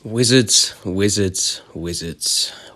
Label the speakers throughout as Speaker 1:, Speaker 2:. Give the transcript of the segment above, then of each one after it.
Speaker 1: Wizards.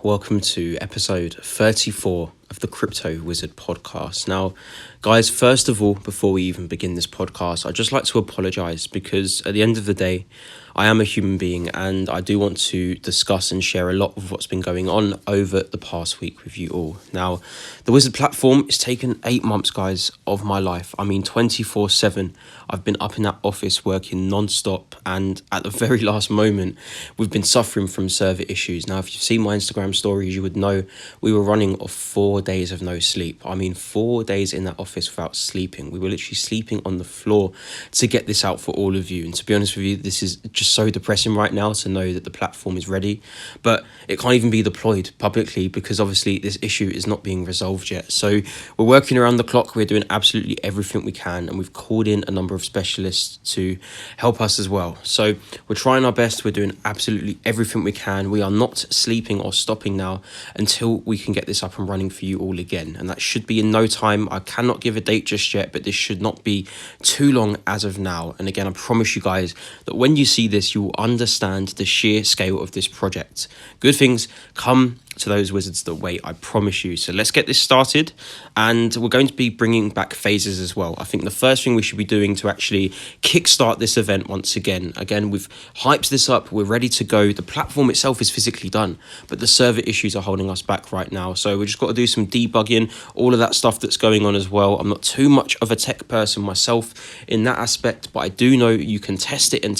Speaker 1: Welcome to episode 34 of the Crypto Wizard podcast. Now, guys, first of all, before we even begin this podcast, I'd just like to apologize because at the end of the day, I am a human being and I do want to discuss and share a lot of what's been going on over the past week with you all. Now, the Wizard platform has taken 8 months, guys, of my life. I mean, 24/7. I've been up in that office working non-stop, and at the very last moment, we've been suffering from server issues. Now, if you've seen my Instagram stories, you would know we were running off 4 days of no sleep. I mean, 4 days in that office without sleeping. We were literally sleeping on the floor to get this out for all of you. And to be honest with you, this is just so depressing right now to know that the platform is ready, but it can't even be deployed publicly because obviously this issue is not being resolved yet. So we're working around the clock. We're doing absolutely everything we can, and we've called in a number of specialists to help us as well. So we're trying our best. We're doing absolutely everything we can. We are not sleeping or stopping now until we can get this up and running for you all again, and that should be in no time. I cannot give a date just yet, but this should not be too long as of now. And again, I promise you guys that when you see this, you will understand the sheer scale of this project. Good things come to those wizards that wait, I promise you. So let's get this started, and we're going to be bringing back phases as well. I think the first thing we should be doing to actually kickstart this event once again, we've hyped this up, we're ready to go. The platform itself is physically done, but the server issues are holding us back right now. So we just got to do some debugging, all of that stuff that's going on as well. I'm not too much of a tech person myself in that aspect, but I do know you can test it in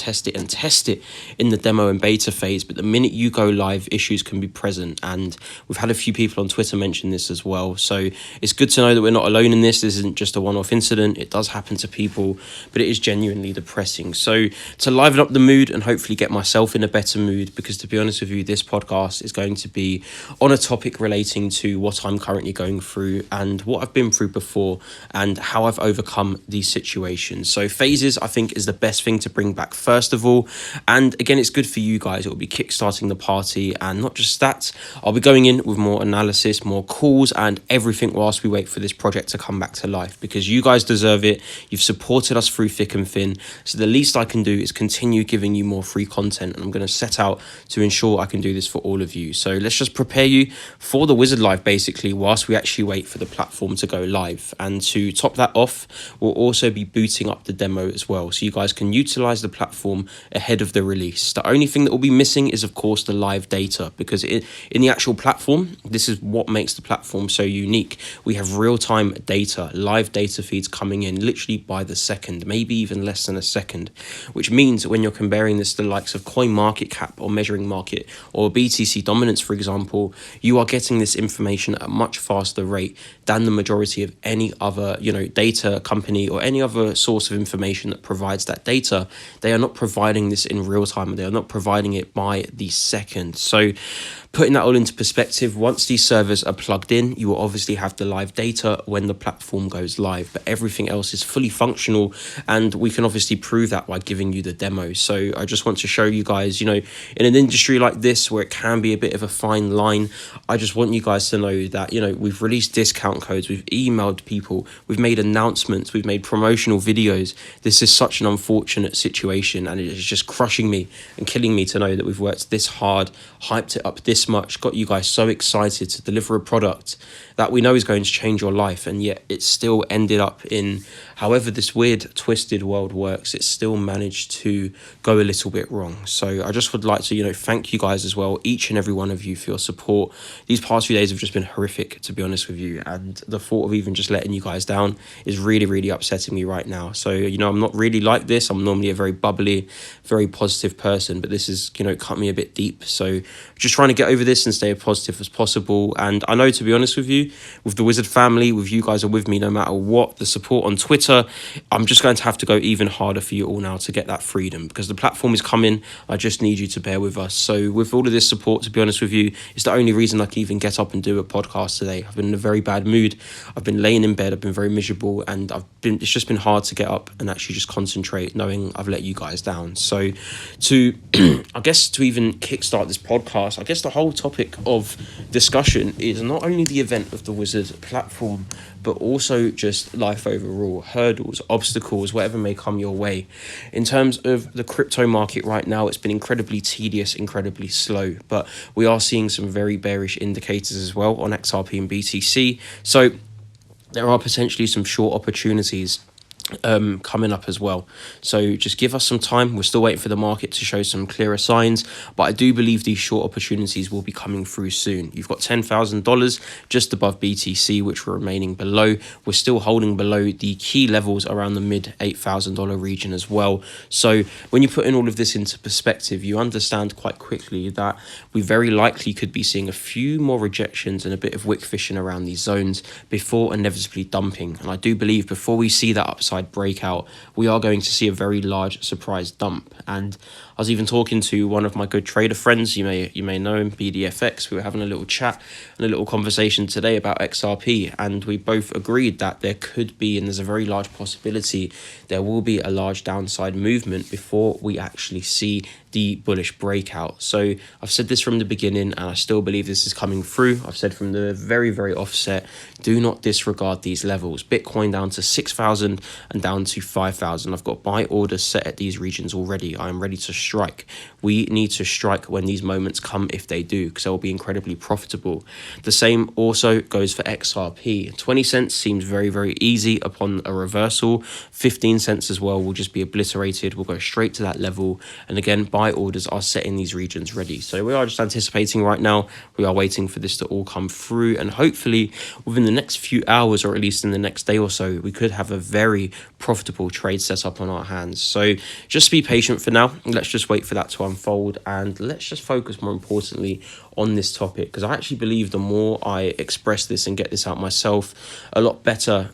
Speaker 1: the demo and beta phase, but the minute you go live, issues can be present. And we've had a few people on Twitter mention this as well. So it's good to know that we're not alone in this. This isn't just a one-off incident. It does happen to people, but it is genuinely depressing. So to liven up the mood and hopefully get myself in a better mood, because to be honest with you, this podcast is going to be on a topic relating to what I'm currently going through and what I've been through before and how I've overcome these situations. So phases, I think, is the best thing to bring back first of all. And again, it's good for you guys. It will be kickstarting the party, and not just that, I'll be going in with more analysis, more calls, and everything whilst we wait for this project to come back to life, because you guys deserve it. You've supported us through thick and thin, so the least I can do is continue giving you more free content, and I'm going to set out to ensure I can do this for all of you. So let's just prepare you for the Wizard Live basically whilst we actually wait for the platform to go live. And to top that off, we'll also be booting up the demo as well, so you guys can utilize the platform ahead of the release. The only thing that will be missing is of course the live data, because in the actual platform, this is what makes the platform so unique. We have real-time data, live data feeds coming in literally by the second, maybe even less than a second, which means when you're comparing this to the likes of CoinMarketCap or Measuring Market or BTC Dominance, for example, you are getting this information at a much faster rate than the majority of any other, data company or any other source of information that provides that data. They are not providing this in real time. They are not providing it by the second. So putting that all into perspective, once these servers are plugged in, you will obviously have the live data when the platform goes live, but everything else is fully functional, and we can obviously prove that by giving you the demo. So I just want to show you guys, in an industry like this where it can be a bit of a fine line, I just want you guys to know that, we've released discount codes, we've emailed people, we've made announcements, we've made promotional videos. This is such an unfortunate situation, and it is just crushing me and killing me to know that we've worked this hard, hyped it up this much, got you guys so excited to deliver a product that we know is going to change your life, and yet it still ended up in, however this weird twisted world works, it still managed to go a little bit wrong. So I just would like to thank you guys as well, each and every one of you, for your support. These past few days have just been horrific, to be honest with you, and the thought of even just letting you guys down is really, really upsetting me right now. So I'm not really like this. I'm normally a very bubbly, very positive person, but this has cut me a bit deep. So just trying to get over this and stay as positive as possible. And I know, to be honest with you, with the Wizard family, with you guys are with me no matter what, the support on Twitter, I'm just going to have to go even harder for you all now to get that freedom, because the platform is coming. I just need you to bear with us. So with all of this support, to be honest with you, it's the only reason I can even get up and do a podcast today. I've been in a very bad mood. I've been laying in bed. I've been very miserable, and it's just been hard to get up and actually just concentrate knowing I've let you guys down. So to, I guess, to even kickstart this podcast, I guess the whole whole topic of discussion is not only the event of the Wizard platform, but also just life overall, hurdles, obstacles, whatever may come your way. In terms of the crypto market right now, it's been incredibly tedious, incredibly slow, but we are seeing some very bearish indicators as well on XRP and BTC. So there are potentially some short opportunities coming up as well. So just give us some time. We're still waiting for the market to show some clearer signs, but I do believe these short opportunities will be coming through soon. You've got $10,000 just above BTC, which we're remaining below. We're still holding below the key levels around the mid $8,000 region as well. So when you put in all of this into perspective, you understand quite quickly that we very likely could be seeing a few more rejections and a bit of wick fishing around these zones before inevitably dumping. And I do believe before we see that upside breakout, we are going to see a very large surprise dump. And I was even talking to one of my good trader friends, you may know him, BDFX. We were having a little chat and a little conversation today about XRP, and we both agreed that there could be, and there's a very large possibility, there will be a large downside movement before we actually see the bullish breakout. So I've said this from the beginning, and I still believe this is coming through. I've said from the very offset, do not disregard these levels. Bitcoin down to 6,000 and down to 5,000. I've got buy orders set at these regions already. I am ready to strike. We need to strike when these moments come, if they do, because they will be incredibly profitable. The same also goes for XRP. 20 cents seems very easy upon a reversal. 15 cents as well will just be obliterated. We'll go straight to that level. And again, buy orders are set in these regions ready. So we are just anticipating right now. We are waiting for this to all come through, and hopefully within the next few hours, or at least in the next day or so, we could have a very profitable trade set up on our hands. So just be patient for now. Let's just wait for that to unfold, and let's just focus more importantly on this topic, because I actually believe the more I express this and get this out myself, a lot better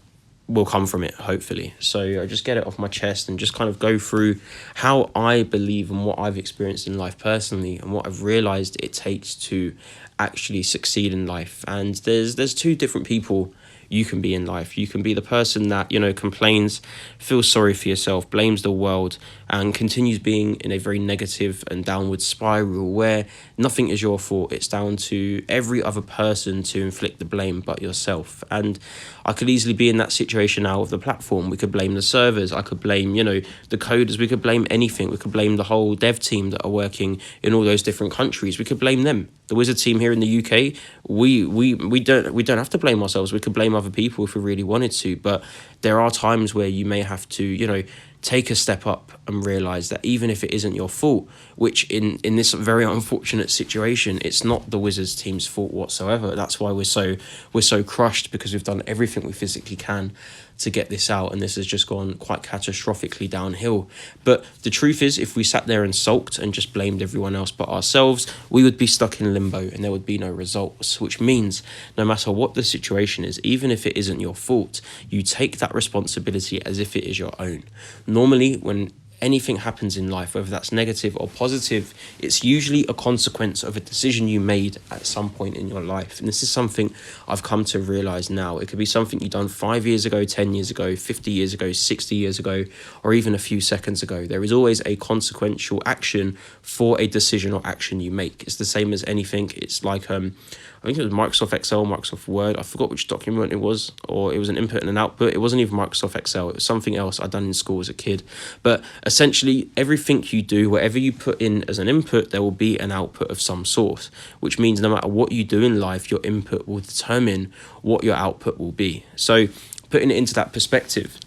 Speaker 1: will come from it, hopefully. So I just get it off my chest and just kind of go through how I believe and what I've experienced in life personally, and what I've realized it takes to actually succeed in life. And there's two different people you can be in life. You can be the person that, complains, feels sorry for yourself, blames the world, and continues being in a very negative and downward spiral where nothing is your fault. It's down to every other person to inflict the blame but yourself. And I could easily be in that situation now with the platform. We could blame the servers. I could blame, the coders. We could blame anything. We could blame the whole dev team that are working in all those different countries. We could blame them. The Wizard team here in the UK, we don't have to blame ourselves. We could blame other people if we really wanted to, but there are times where you may have to, take a step up and realize that even if it isn't your fault, which in this very unfortunate situation, it's not the Wizards team's fault whatsoever. That's why we're so crushed, because we've done everything we physically can to get this out, and this has just gone quite catastrophically downhill. But the truth is, if we sat there and sulked and just blamed everyone else but ourselves, we would be stuck in limbo and there would be no results, which means no matter what the situation is, even if it isn't your fault, you take that responsibility as if it is your own. Normally, when anything happens in life, whether that's negative or positive, it's usually a consequence of a decision you made at some point in your life. And this is something I've come to realize now. It could be something you've done 5 years ago, 10 years ago, 50 years ago, 60 years ago, or even a few seconds ago. There is always a consequential action for a decision or action you make. It's the same as anything. It's like I think it was Microsoft Excel, Microsoft Word. I forgot which document it was, or it was an input and an output. It wasn't even Microsoft Excel. It was something else I'd done in school as a kid. But essentially, everything you do, whatever you put in as an input, there will be an output of some sort, which means no matter what you do in life, your input will determine what your output will be. So putting it into that perspective,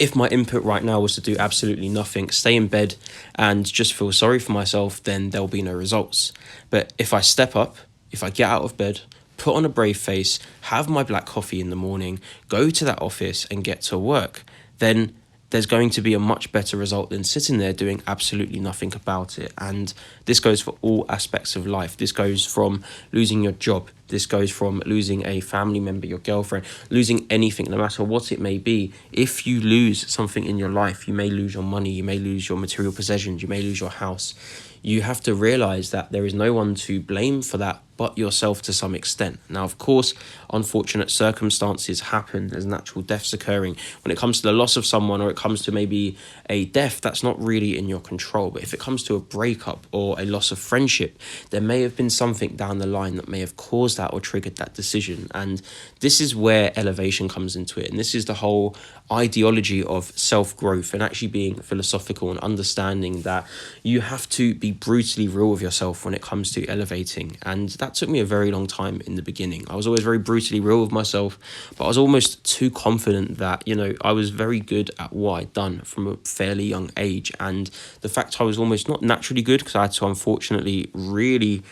Speaker 1: if my input right now was to do absolutely nothing, stay in bed and just feel sorry for myself, then there'll be no results. But if I step up, if I get out of bed, put on a brave face, have my black coffee in the morning, go to that office and get to work, then there's going to be a much better result than sitting there doing absolutely nothing about it. And this goes for all aspects of life. This goes from losing your job. This goes from losing a family member, your girlfriend, losing anything, no matter what it may be. If you lose something in your life, you may lose your money, you may lose your material possessions, you may lose your house. You have to realize that there is no one to blame for that but yourself to some extent. Now, of course, unfortunate circumstances happen. There's natural deaths occurring. When it comes to the loss of someone, or it comes to maybe a death, that's not really in your control. But if it comes to a breakup or a loss of friendship, there may have been something down the line that may have caused that or triggered that decision. And this is where elevation comes into it. And this is the whole ideology of self-growth and actually being philosophical and understanding that you have to be brutally real with yourself when it comes to elevating. And that took me a very long time in the beginning. I was always very brutally real with myself, but I was almost too confident that, I was very good at what I'd done from a fairly young age. And the fact I was almost not naturally good, because I had to unfortunately really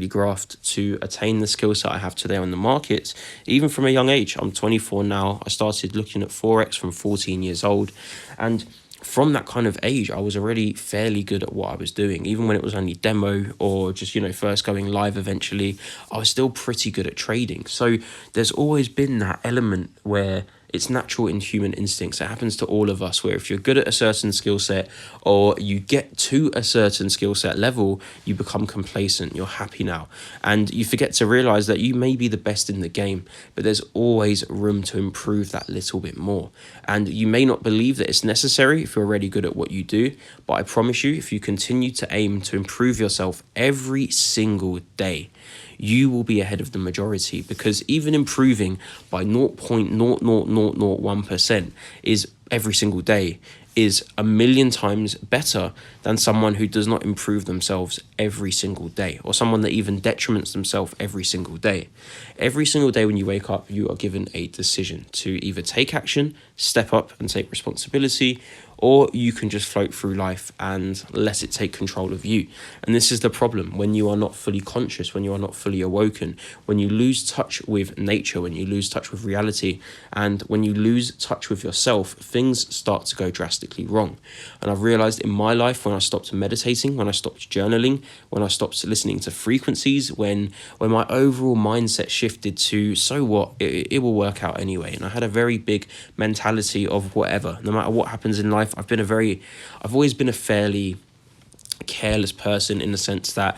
Speaker 1: graft to attain the skill set I have today on the market, even from a young age. I'm 24 now. I started looking at Forex from 14 years old. And from that kind of age, I was already fairly good at what I was doing. Even when it was only demo or just, first going live eventually, I was still pretty good at trading. So there's always been that element where it's natural in human instincts. It happens to all of us, where if you're good at a certain skill set or you get to a certain skill set level, you become complacent, you're happy now. And you forget to realize that you may be the best in the game, but there's always room to improve that little bit more. And you may not believe that it's necessary if you're already good at what you do, but I promise you, if you continue to aim to improve yourself every single day, you will be ahead of the majority, because even improving by 0.00001% is every single day is a million times better than someone who does not improve themselves every single day, or someone that even detriments themselves every single day. Every single day when you wake up, you are given a decision to either take action, step up and take responsibility, or you can just float through life and let it take control of you. And this is the problem when you are not fully conscious, when you are not fully awoken, when you lose touch with nature, when you lose touch with reality, and when you lose touch with yourself, things start to go drastically wrong. And I've realized in my life, when I stopped meditating, when I stopped journaling, when I stopped listening to frequencies, when my overall mindset shifted to, so what, it will work out anyway. And I had a very big mentality of whatever, no matter what happens in life. I've always been a fairly careless person, in the sense that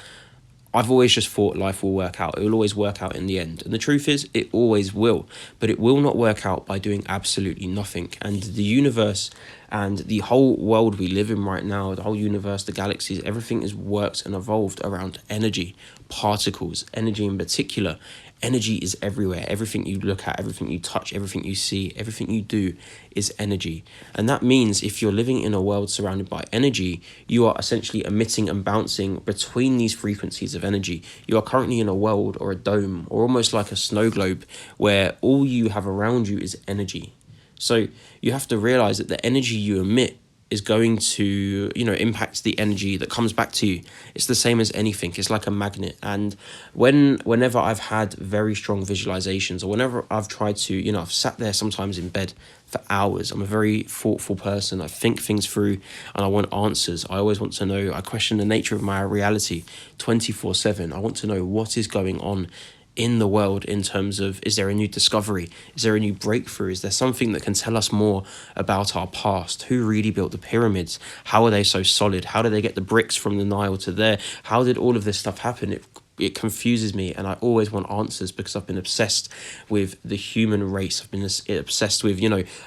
Speaker 1: I've always just thought life will work out. It will always work out in the end. And the truth is, it always will. But it will not work out by doing absolutely nothing. And the universe and the whole world we live in right now, the whole universe, the galaxies, everything is worked and evolved around energy, particles, energy in particular. Energy is everywhere. Everything you look at, everything you touch, everything you see, everything you do is energy. And that means if you're living in a world surrounded by energy, you are essentially emitting and bouncing between these frequencies of energy. You are currently in a world or a dome or almost like a snow globe where all you have around you is energy. So you have to realize that the energy you emit is going to, impact the energy that comes back to you. It's the same as anything. It's like a magnet. And whenever I've had very strong visualizations, or whenever I've tried to, I've sat there sometimes in bed for hours. I'm a very thoughtful person. I think things through and I want answers. I always want to know. I question the nature of my reality 24/7. I want to know what is going on in the world, in terms of, is there a new discovery? Is there a new breakthrough? Is there something that can tell us more about our past? Who really built the pyramids? How are they so solid? How did they get the bricks from the Nile to there? How did all of this stuff happen? It confuses me, and I always want answers, because I've been obsessed with the human race. I've been obsessed with,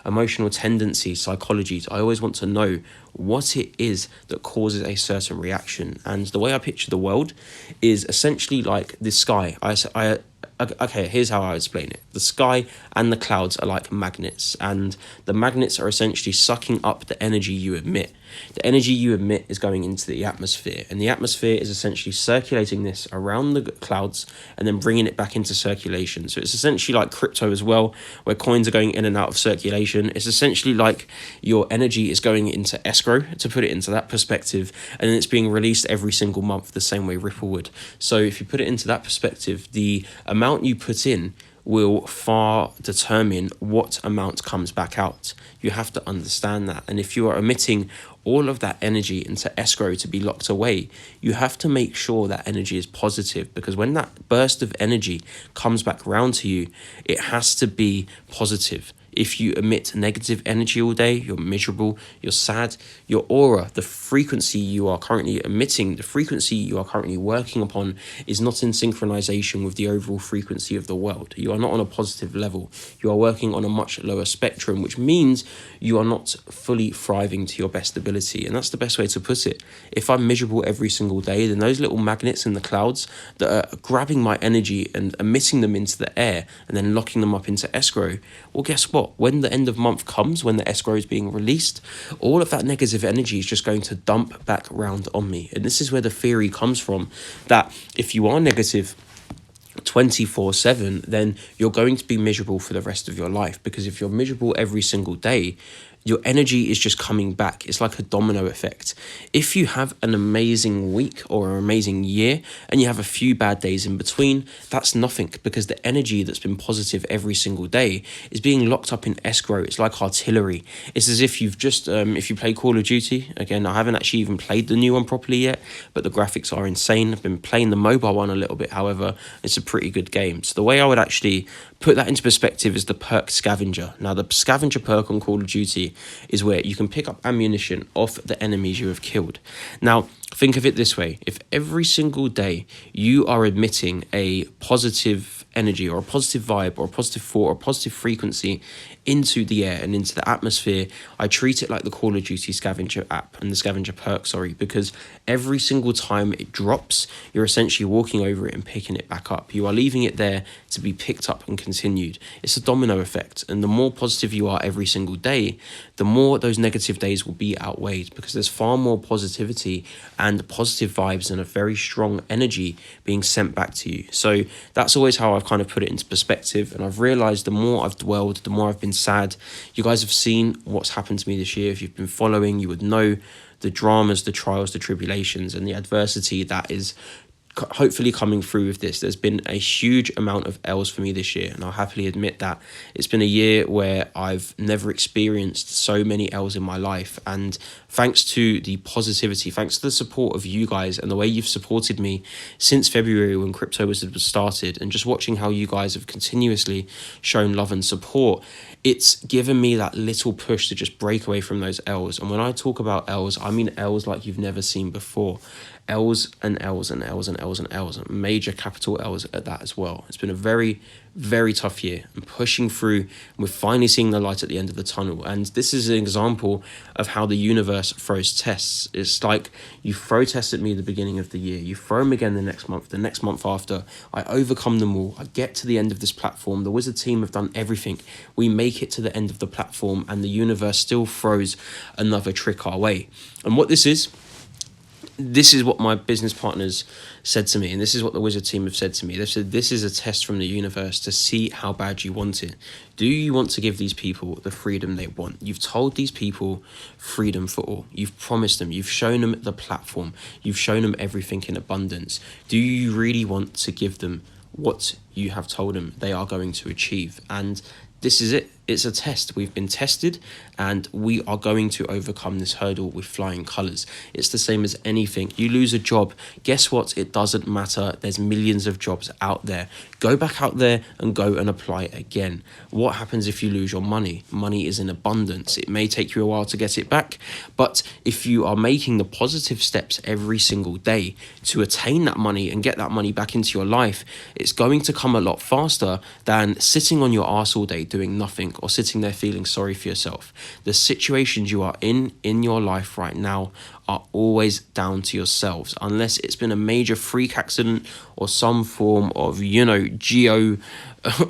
Speaker 1: emotional tendencies, psychology. I always want to know what it is that causes a certain reaction. And the way I picture the world is essentially like the sky. Okay, here's how I explain it. The sky and the clouds are like magnets, and the magnets are essentially sucking up the energy you emit. The energy you emit is going into the atmosphere, and the atmosphere is essentially circulating this around the clouds and then bringing it back into circulation. So it's essentially like crypto as well, where coins are going in and out of circulation. It's essentially like your energy is going into escrow, to put it into that perspective, and then it's being released every single month the same way Ripple would. So if you put it into that perspective, the amount you put in will far determine what amount comes back out. You have to understand that. And if you are emitting all of that energy into escrow to be locked away, you have to make sure that energy is positive, because when that burst of energy comes back round to you, it has to be positive. If you emit negative energy all day, you're miserable, you're sad, your aura, the frequency you are currently emitting, the frequency you are currently working upon is not in synchronization with the overall frequency of the world. You are not on a positive level. You are working on a much lower spectrum, which means you are not fully thriving to your best ability. And that's the best way to put it. If I'm miserable every single day, then those little magnets in the clouds that are grabbing my energy and emitting them into the air and then locking them up into escrow, well, guess what? When the end of month comes, when the escrow is being released, all of that negative energy is just going to dump back round on me. And this is where the theory comes from, that if you are negative 24/7, then you're going to be miserable for the rest of your life. Because if you're miserable every single day, your energy is just coming back. It's like a domino effect. If you have an amazing week or an amazing year and you have a few bad days in between, that's nothing, because the energy that's been positive every single day is being locked up in escrow. It's like artillery. It's as if you've just, if you play Call of Duty, again, I haven't actually even played the new one properly yet, but the graphics are insane. I've been playing the mobile one a little bit, however, it's a pretty good game. So the way I would actually put that into perspective is the perk scavenger. Now, the scavenger perk on Call of Duty is where you can pick up ammunition off the enemies you have killed. Now, think of it this way. If every single day you are emitting a positive energy or a positive vibe or a positive thought or a positive frequency into the air and into the atmosphere, I treat it like the Call of Duty scavenger app and the scavenger perk, because every single time it drops, you're essentially walking over it and picking it back up. You are leaving it there to be picked up and continued. It's a domino effect, and the more positive you are every single day, the more those negative days will be outweighed, because there's far more positivity and positive vibes and a very strong energy being sent back to you. So that's always how I've kind of put it into perspective, and I've realized the more I've dwelled, the more I've been sad. You guys have seen what's happened to me this year. If you've been following, you would know the dramas, the trials, the tribulations, and the adversity that is hopefully coming through with this. There's been a huge amount of L's for me this year, and I'll happily admit that it's been a year where I've never experienced so many L's in my life. And thanks to the positivity, thanks to the support of you guys and the way you've supported me since February when CryptoWZRD was started, and just watching how you guys have continuously shown love and support, it's given me that little push to just break away from those L's. And when I talk about L's, I mean L's like you've never seen before. L's and L's and L's and L's and L's, and major capital L's at that as well. It's been a very, very tough year. I'm pushing through, and we're finally seeing the light at the end of the tunnel. And this is an example of how the universe throws tests. It's like you throw tests at me at the beginning of the year, you throw them again the next month after. I overcome them all. I get to the end of this platform. The Wizard team have done everything. We make it to the end of the platform, and the universe still throws another trick our way. And what this is what my business partners said to me, and this is what the Wizard team have said to me. They've said, this is a test from the universe to see how bad you want it. Do you want to give these people the freedom they want? You've told these people freedom for all. You've promised them. You've shown them the platform. You've shown them everything in abundance. Do you really want to give them what you have told them they are going to achieve? And this is it. It's a test. We've been tested, and we are going to overcome this hurdle with flying colours. It's the same as anything. You lose a job, guess what? It doesn't matter. There's millions of jobs out there. Go back out there and go and apply again. What happens if you lose your money? Money is in abundance. It may take you a while to get it back, but if you are making the positive steps every single day to attain that money and get that money back into your life, it's going to come a lot faster than sitting on your arse all day doing nothing, or sitting there feeling sorry for yourself. The situations you are in your life right now are always down to yourselves, unless it's been a major freak accident or some form of, geo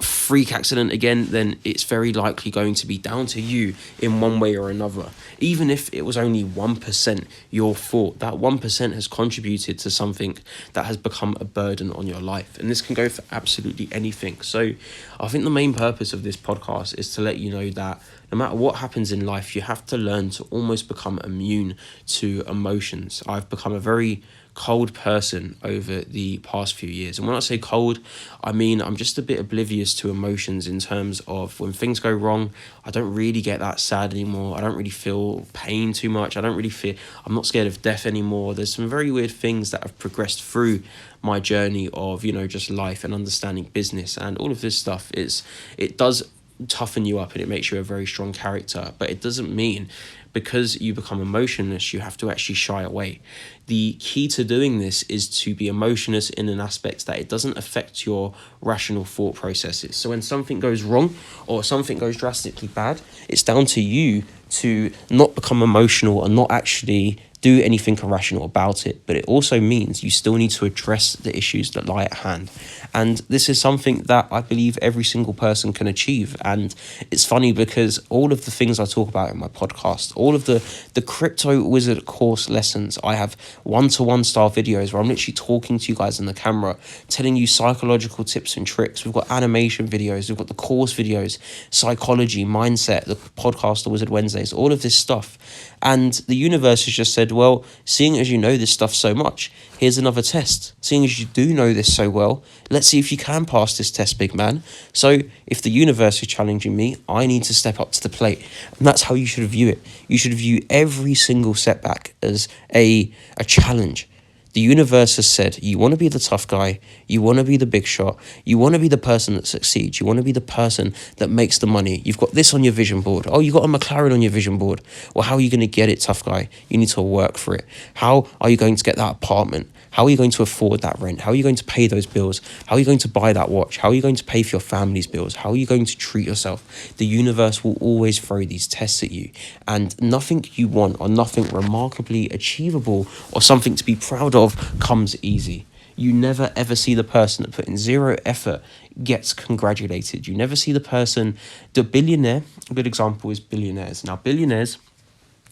Speaker 1: freak accident again, then it's very likely going to be down to you in one way or another. Even if it was only 1% your fault, that 1% has contributed to something that has become a burden on your life. And this can go for absolutely anything. So I think the main purpose of this podcast is to let you know that no matter what happens in life, you have to learn to almost become immune to emotions. I've become a very cold person over the past few years. And when I say cold, I mean I'm just a bit oblivious to emotions, in terms of when things go wrong, I don't really get that sad anymore. I don't really feel pain too much. I'm not scared of death anymore. There's some very weird things that have progressed through my journey of, just life and understanding business and all of this stuff. It does toughen you up and it makes you a very strong character. But it doesn't mean because you become emotionless, you have to actually shy away. The key to doing this is to be emotionless in an aspect that it doesn't affect your rational thought processes. So when something goes wrong or something goes drastically bad, it's down to you to not become emotional and not actually do anything irrational about it. But it also means you still need to address the issues that lie at hand. And this is something that I believe every single person can achieve. And it's funny because all of the things I talk about in my podcast, all of the Crypto Wizard course lessons, I have one-to-one style videos where I'm literally talking to you guys in the camera, telling you psychological tips and tricks. We've got animation videos, we've got the course videos, psychology, mindset, the podcast, the Wizard Wednesdays, all of this stuff. And the universe has just said, well, seeing as you know this stuff so much, here's another test. Seeing as you do know this so well, let's see if you can pass this test, big man. So if the universe is challenging me, I need to step up to the plate. And that's how you should view it. You should view every single setback as a challenge. The universe has said, you want to be the tough guy, you want to be the big shot, you want to be the person that succeeds, you want to be the person that makes the money. You've got this on your vision board. Oh, you got a McLaren on your vision board. Well, how are you going to get it, tough guy? You need to work for it. How are you going to get that apartment? How are you going to afford that rent? How are you going to pay those bills? How are you going to buy that watch? How are you going to pay for your family's bills? How are you going to treat yourself? The universe will always throw these tests at you, and nothing you want or nothing remarkably achievable or something to be proud of comes easy. You never ever see the person that put in zero effort gets congratulated. You never see the person, the billionaire, a good example is billionaires. Now, billionaires,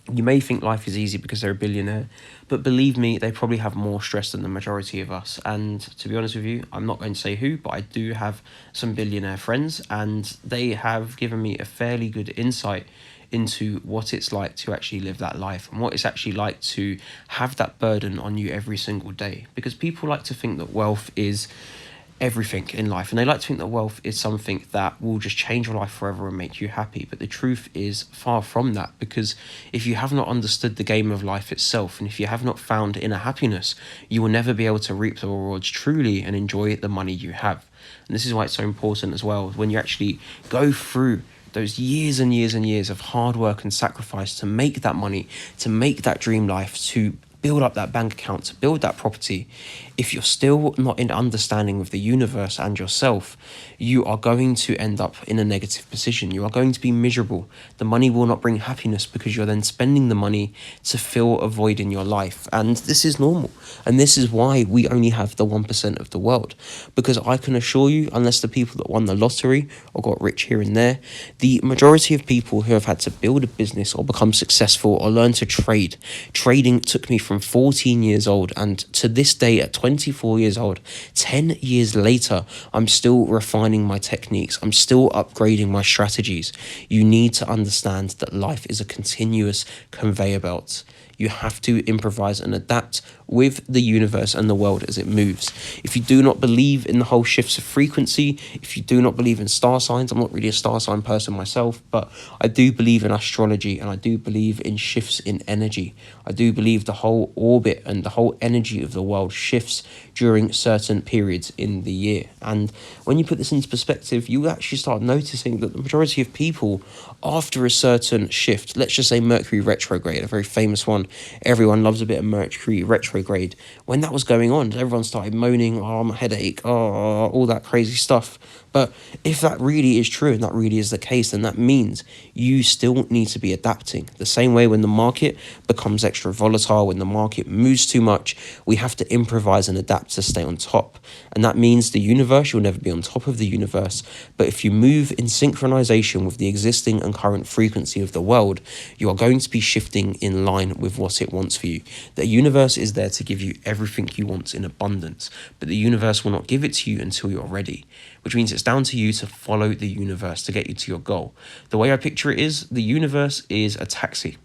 Speaker 1: you may think life is easy because they're a billionaire, but believe me, they probably have more stress than the majority of us. And to be honest with you, I'm not going to say who, but I do have some billionaire friends, and they have given me a fairly good insight into what it's like to actually live that life and what it's actually like to have that burden on you every single day. Because people like to think that wealth is everything in life, and they like to think that wealth is something that will just change your life forever and make you happy. But the truth is far from that, because if you have not understood the game of life itself, and if you have not found inner happiness, you will never be able to reap the rewards truly and enjoy the money you have. And this is why it's so important as well, when you actually go through those years and years and years of hard work and sacrifice to make that money, to make that dream life, to build up that bank account, to build that property. If you're still not in understanding with the universe and yourself, you are going to end up in a negative position. You are going to be miserable. The money will not bring happiness because you're then spending the money to fill a void in your life. And this is normal. And this is why we only have the 1% of the world. Because I can assure you, unless the people that won the lottery or got rich here and there, the majority of people who have had to build a business or become successful or learn to trade, trading took me from 14 years old, and to this day at 24 years old, 10 years later, I'm still refining my techniques. I'm still upgrading my strategies. You need to understand that life is a continuous conveyor belt. You have to improvise and adapt with the universe and the world as it moves. If you do not believe in the whole shifts of frequency, if you do not believe in star signs, I'm not really a star sign person myself, but I do believe in astrology, and I do believe in shifts in energy. I do believe the whole orbit and the whole energy of the world shifts during certain periods in the year. And when you put this into perspective, you actually start noticing that the majority of people, after a certain shift, let's just say Mercury retrograde, a very famous one, everyone loves a bit of Mercury retrograde. When that was going on, everyone started moaning, oh, I'm a headache, oh, all that crazy stuff. But if that really is true and that really is the case, then that means you still need to be adapting. The same way when the market becomes extra volatile, when the market moves too much, we have to improvise and adapt to stay on top. And that means the universe, you'll never be on top of the universe. But if you move in synchronization with the existing and current frequency of the world, you are going to be shifting in line with what it wants for you. The universe is there to give you everything you want in abundance, but the universe will not give it to you until you're ready, which means it's down to you to follow the universe to get you to your goal. The way I picture it is, the universe is a taxi.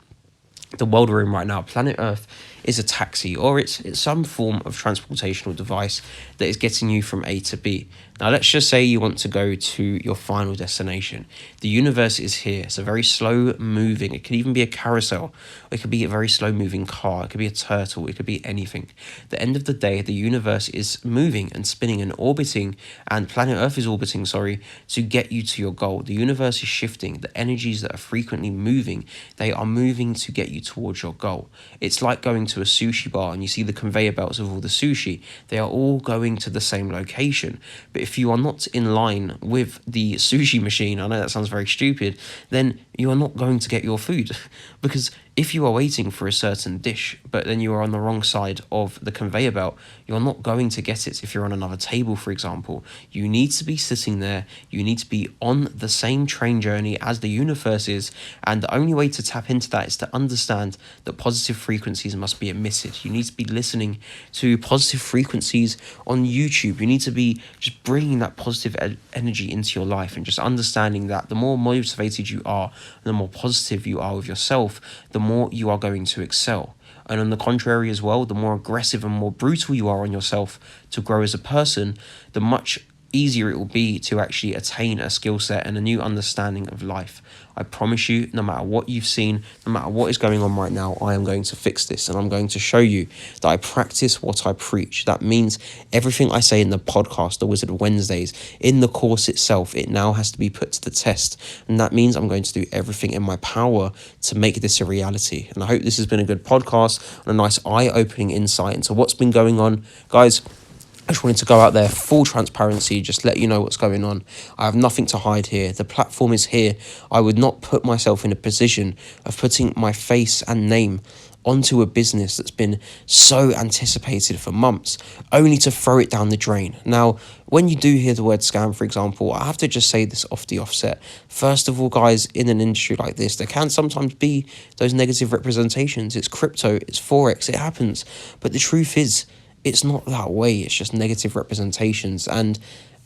Speaker 1: The world we're in right now, planet Earth, is a taxi, or it's some form of transportational device that is getting you from A to B. Now, let's just say you want to go to your final destination. The universe is here. It's a very slow moving. It could even be a carousel. It could be a very slow moving car. It could be a turtle. It could be anything. At the end of the day, the universe is moving and spinning and orbiting, and planet Earth is orbiting, to get you to your goal. The universe is shifting. The energies that are frequently moving, they are moving to get you towards your goal. It's like going to a sushi bar and you see the conveyor belts of all the sushi. They are all going to the same location. But if you are not in line with the sushi machine, I know that sounds very stupid, then you are not going to get your food. Because if you are waiting for a certain dish, but then you are on the wrong side of the conveyor belt, you're not going to get it if you're on another table, for example. You need to be sitting there. You need to be on the same train journey as the universe is. And the only way to tap into that is to understand that positive frequencies must be emitted. You need to be listening to positive frequencies on YouTube. You need to be just bringing that positive energy into your life, and just understanding that the more motivated you are, the more positive you are with yourself, the more you are going to excel. And on the contrary as well, the more aggressive and more brutal you are on yourself to grow as a person, the much easier it will be to actually attain a skill set and a new understanding of life. I promise you, no matter what you've seen, no matter what is going on right now, I am going to fix this, and I'm going to show you that I practice what I preach. That means everything I say in the podcast, the Wizard Wednesdays, in the course itself, it now has to be put to the test. And that means I'm going to do everything in my power to make this a reality. And I hope this has been a good podcast and a nice eye-opening insight into what's been going on. Guys, I just wanted to go out there, full transparency, just let you know what's going on. I have nothing to hide here. The platform is here. I would not put myself in a position of putting my face and name onto a business that's been so anticipated for months, only to throw it down the drain. Now, when you do hear the word scam, for example, I have to just say this off the offset. First of all, guys, in an industry like this, there can sometimes be those negative representations. It's crypto, it's Forex, it happens. But the truth is, it's not that way. It's just negative representations. And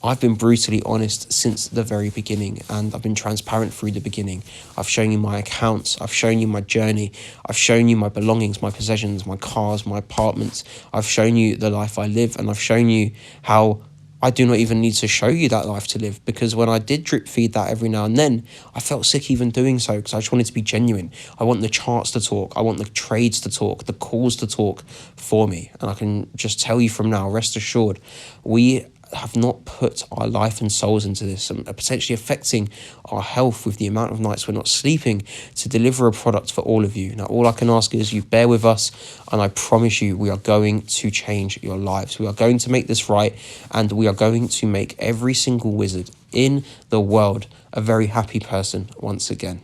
Speaker 1: I've been brutally honest since the very beginning, and I've been transparent through the beginning. I've shown you my accounts. I've shown you my journey. I've shown you my belongings, my possessions, my cars, my apartments. I've shown you the life I live, and I've shown you how I do not even need to show you that life to live, because when I did drip feed that every now and then, I felt sick even doing so, because I just wanted to be genuine. I want the charts to talk. I want the trades to talk, the calls to talk for me. And I can just tell you from now, rest assured, we have not put our life and souls into this, and are potentially affecting our health with the amount of nights we're not sleeping to deliver a product for all of you. Now, all I can ask is you bear with us, and I promise you we are going to change your lives. We are going to make this right, and we are going to make every single wizard in the world a very happy person once again.